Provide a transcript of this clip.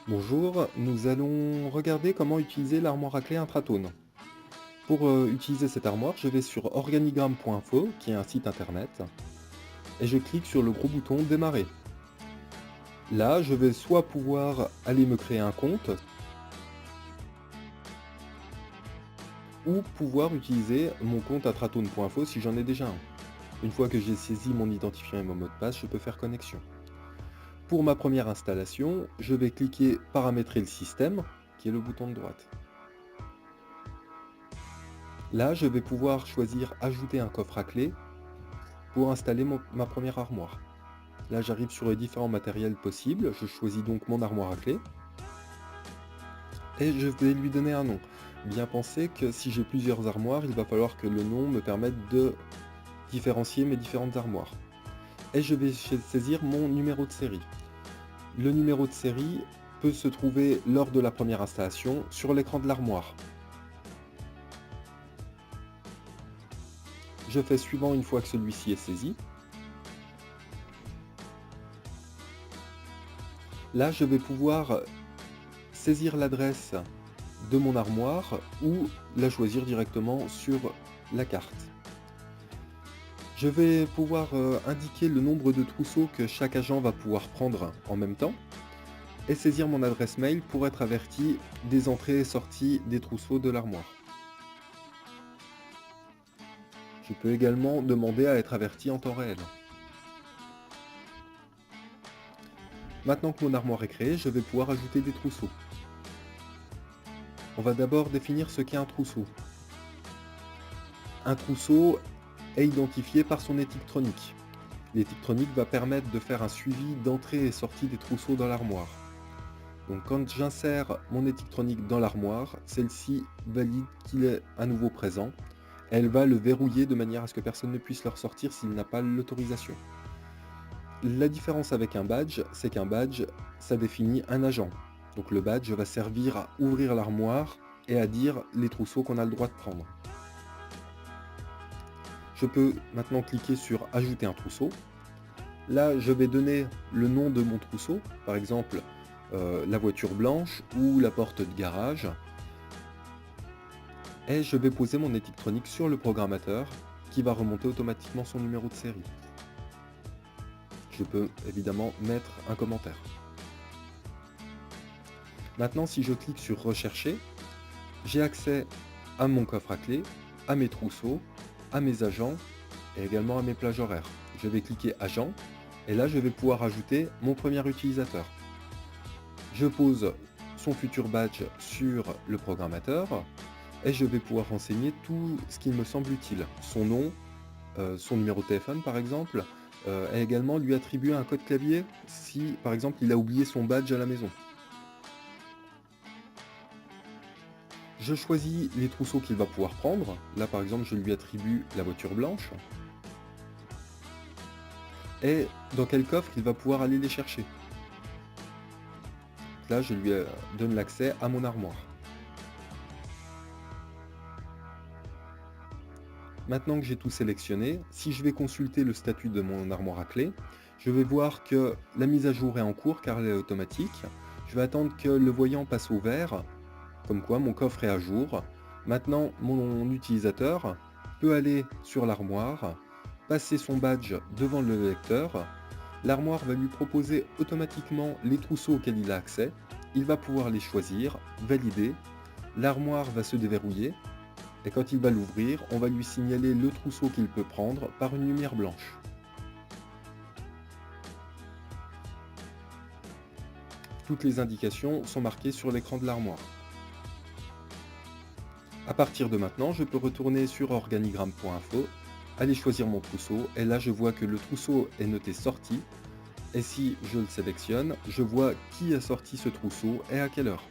Bonjour, nous allons regarder comment utiliser l'armoire à clé Intratone. Pour utiliser cette armoire, je vais sur organigramme.info, qui est un site internet, et je clique sur le gros bouton Démarrer. Là, je vais soit pouvoir aller me créer un compte, ou pouvoir utiliser mon compte intratone.info si j'en ai déjà un. Une fois que j'ai saisi mon identifiant et mon mot de passe, je peux faire connexion. Pour ma première installation, je vais cliquer Paramétrer le système, qui est le bouton de droite. Là, je vais pouvoir choisir Ajouter un coffre à clé pour installer ma première armoire. Là, j'arrive sur les différents matériels possibles. Je choisis donc mon armoire à clé et je vais lui donner un nom. Bien penser que si j'ai plusieurs armoires, il va falloir que le nom me permette de différencier mes différentes armoires. Et je vais saisir mon numéro de série. Le numéro de série peut se trouver lors de la première installation sur l'écran de l'armoire. Je fais suivant une fois que celui-ci est saisi. Là, je vais pouvoir saisir l'adresse de mon armoire ou la choisir directement sur la carte. Je vais pouvoir indiquer le nombre de trousseaux que chaque agent va pouvoir prendre en même temps et saisir mon adresse mail pour être averti des entrées et sorties des trousseaux de l'armoire. Je peux également demander à être averti en temps réel. Maintenant que mon armoire est créée, je vais pouvoir ajouter des trousseaux. On va d'abord définir ce qu'est un trousseau. Un trousseau est identifié par son étictronique. L'étictronique va permettre de faire un suivi d'entrée et sortie des trousseaux dans l'armoire. Donc quand j'insère mon étictronique dans l'armoire, celle-ci valide qu'il est à nouveau présent. Elle va le verrouiller de manière à ce que personne ne puisse le ressortir s'il n'a pas l'autorisation. La différence avec un badge, c'est qu'un badge, ça définit un agent. Donc le badge va servir à ouvrir l'armoire et à dire les trousseaux qu'on a le droit de prendre. Je peux maintenant cliquer sur Ajouter un trousseau. Là, je vais donner le nom de mon trousseau, par exemple la voiture blanche ou la porte de garage. Et je vais poser mon étictronique sur le programmateur qui va remonter automatiquement son numéro de série. Je peux évidemment mettre un commentaire. Maintenant, si je clique sur Rechercher, j'ai accès à mon coffre à clé, à mes trousseaux, à mes agents et également à mes plages horaires. Je vais cliquer Agent et là je vais pouvoir ajouter mon premier utilisateur. Je pose son futur badge sur le programmateur et je vais pouvoir renseigner tout ce qui me semble utile. Son nom, son numéro de téléphone par exemple, et également lui attribuer un code clavier si par exemple il a oublié son badge à la maison. Je choisis les trousseaux qu'il va pouvoir prendre. Là par exemple je lui attribue la voiture blanche. Et dans quel coffre il va pouvoir aller les chercher. Là je lui donne l'accès à mon armoire. Maintenant que j'ai tout sélectionné, si je vais consulter le statut de mon armoire à clé, je vais voir que la mise à jour est en cours car elle est automatique. Je vais attendre que le voyant passe au vert, comme quoi mon coffre est à jour. Maintenant, mon utilisateur peut aller sur l'armoire, passer son badge devant le lecteur. L'armoire va lui proposer automatiquement les trousseaux auxquels il a accès. Il va pouvoir les choisir, valider. L'armoire va se déverrouiller. Et quand il va l'ouvrir, on va lui signaler le trousseau qu'il peut prendre par une lumière blanche. Toutes les indications sont marquées sur l'écran de l'armoire. À partir de maintenant, je peux retourner sur organigramme.info, aller choisir mon trousseau, et là je vois que le trousseau est noté sorti, et si je le sélectionne, je vois qui a sorti ce trousseau et à quelle heure.